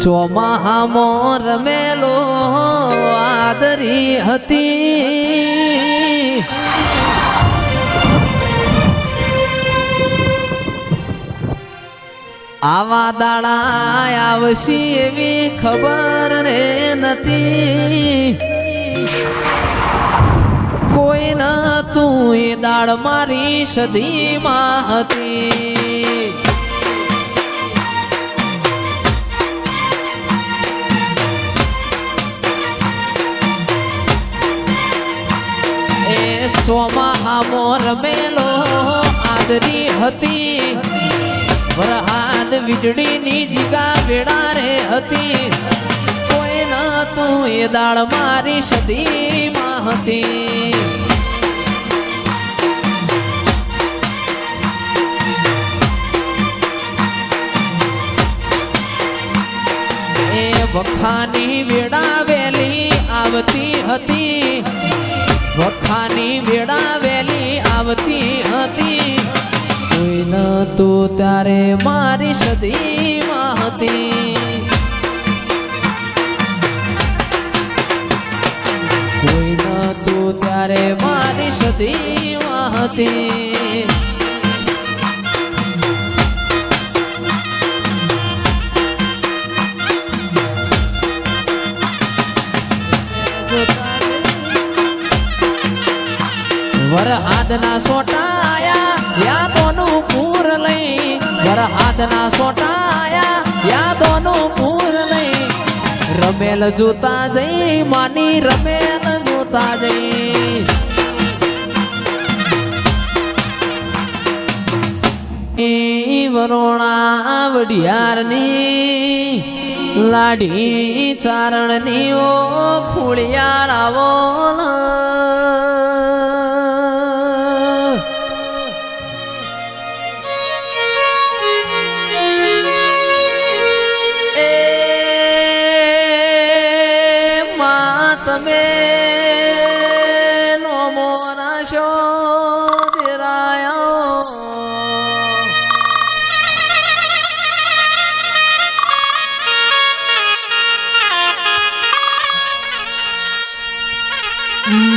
ચોમાહામો રમેલો આદરી હતી આવા દાડા આવશે એવી ખબર રે નથી કોઈ ન તું એ દાડ મારી સદીમાં હતી ચોમાહામો રમેલો આદરી હતી વરહાદ વીજળીની જીગા વેડા રે હતી કોઈ ન તું એ દાળ મારી સદીમાં હતી એ વખાની વેડા વેલી આવતી હતી વખાની વેડા વેલી આવતી હતી કોઈ ન તું ત્યારે મારી સદીમાં હતી કોઈ ન તું ત્યારે મારી સદીમાં હતી વરહાદના સોટાયા યાદોનું પૂર લઈ વરહાદના સોટાયા યાદોનું પૂર લઈ રમેલ જોતા જઈ માની રમેલ જોતા જઈ વરોણા વડિયારની લાડી ચારણની ઓ ખુળિયાર આવો તમે નો મોરાશો દેરાયો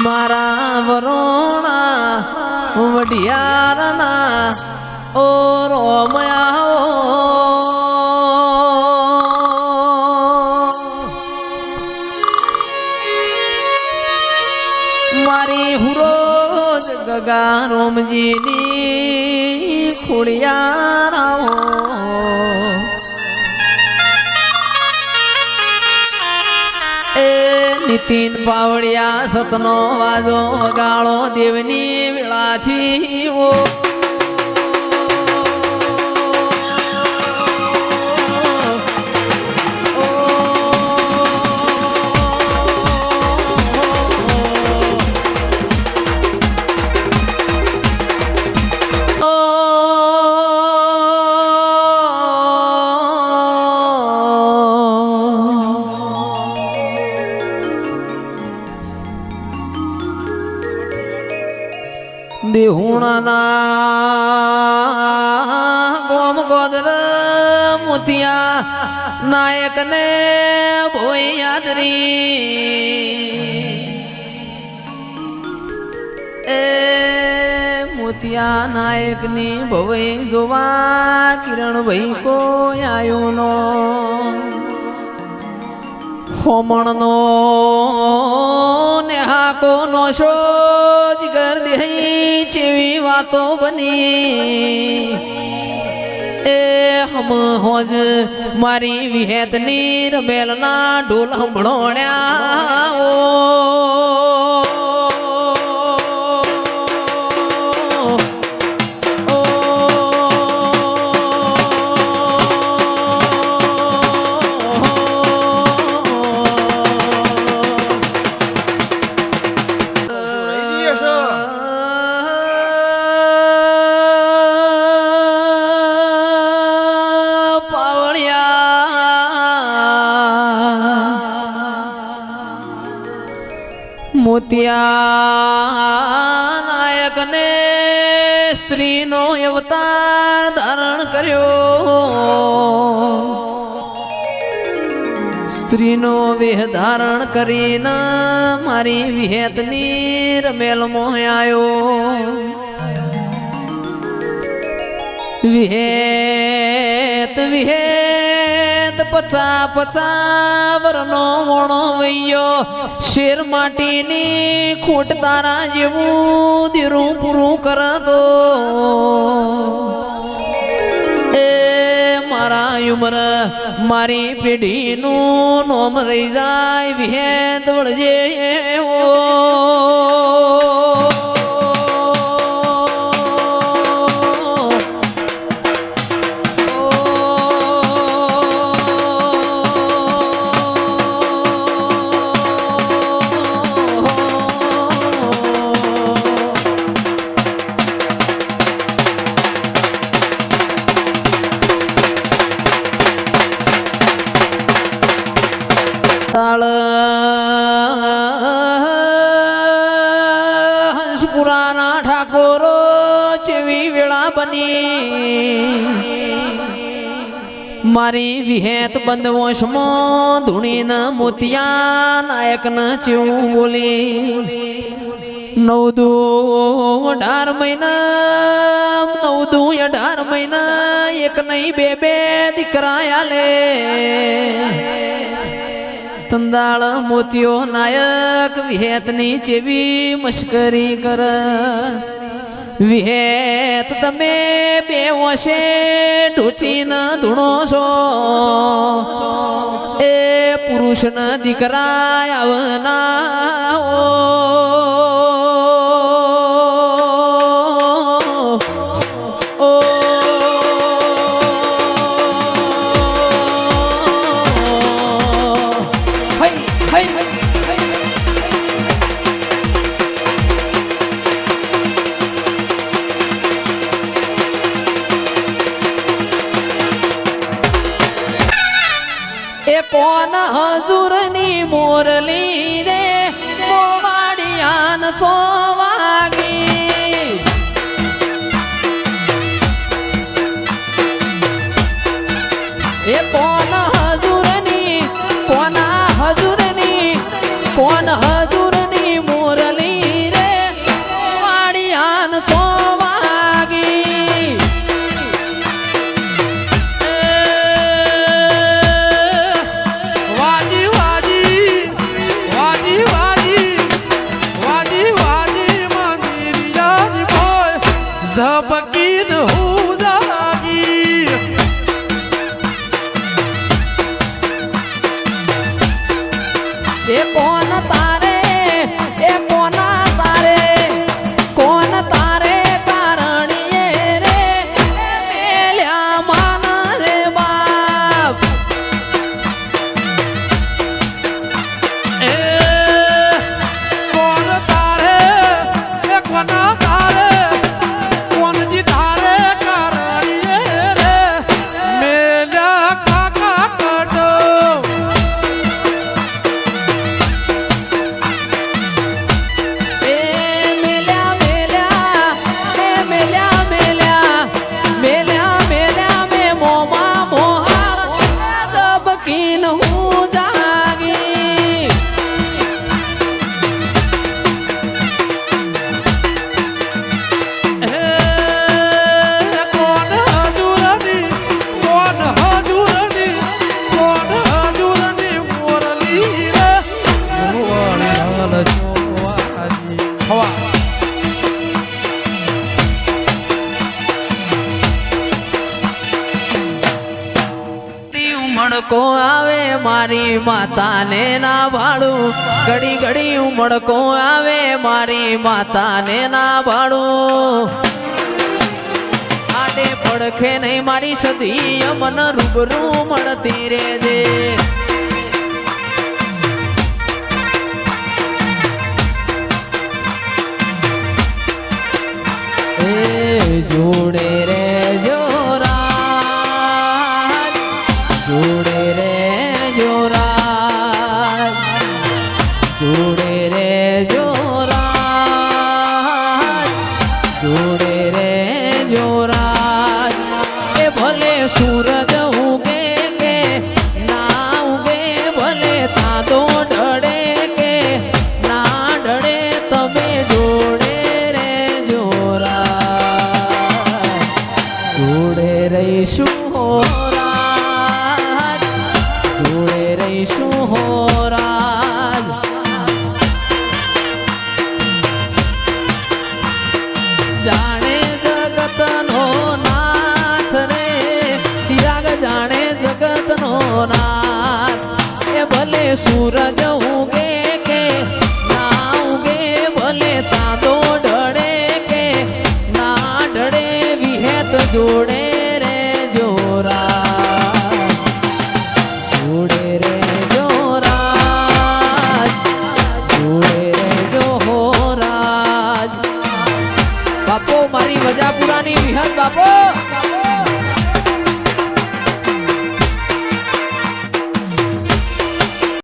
મારા વરોણા વડિયારના ઓ રોમયા મારી હુરોજ ગગા રોમજીની ખુડિયારાઓ એ નીતિન પાવડિયા સતનો વાજો વગાળો દેવની વેળાથી ઓ દેહુણાના ગોમ ગોદર મોતિયા નાયક ને ભોઈ યાદરી એ મોતિયા નાયક ની ભોઈ જોવા કિરણ ભાઈ કોઈ આયો નો હોમણનો નેહાકો નો શો જીગર દેહી ચેવી વાતો બની એ હમ હોજ મારી વિહેતની રમેલના ઢોલ હંભળોણ્યા ઓ મોતિયા નાયક ને સ્ત્રીનો અવતાર ધારણ કર્યો સ્ત્રીનો વેહ ધારણ કરીને મારી વિહેતની રમેલ મોહ આવ્યો. વિહેત વિહેત પચા વરનો મોણો વૈયો. શેર માટીની ખોટ તારા જેવું દીરું પૂરું કરતો. એ મારા ઉમર મારી પેઢીનું નોમ રહી જાય. વિહેત વળજે એવો. હંસપુરાના ઠાકોરો ચેવી વેળા બની. મારી વિહેત બંધવશમાં ધૂણીને મોતિયા નાયકને ચેવું બોલી. 9 દુ 18 મહિના 9 દુ 18 મહિના એક નહીં બે દીકરા આલે. તંદાળ મોતિયો નાયક વિહેતની ચેવી મશ્કરી કર. વિહેત તમે બે વશે ઢોચીને ધૂણો છો. એ પુરુષના દીકરા આવના કોન હજુરની મોરલી રે મોવાડિયાન ચોવાગી. એ કોન હજુરની મોરલી રે મોવાડિયાન ચોવાગી. ઝબકીન હું જાગી. એ કોન તારે એ કોના તારે કોન તારે કારણીએ રે મેલ્યા માન રે બાપ. એ કોણ તારે એ કોના તારે કોનજી તારે કારણીએ રે મેલ્યા કાકા કાઢો. એ મેલ્યા મે મોમા મોહાળ દબકીન હું જાગી. ઉમળકો આવે મારી માતાને ના ભાડું. ઘડી ઘડી ઉમળકો આવે મારી માતાને ના ભાડું. આડે પડખે નહીં મારી સદી મન રૂબરૂ મળતી રે દે. એ જોડે રે જોરાજ જોડે રે જોરાજ જોડે રે જોરાજ જોડે રે જોરાજ. એ ભલે સૂરજ ઉગે કે ના ઉગે ભલે સૂરજ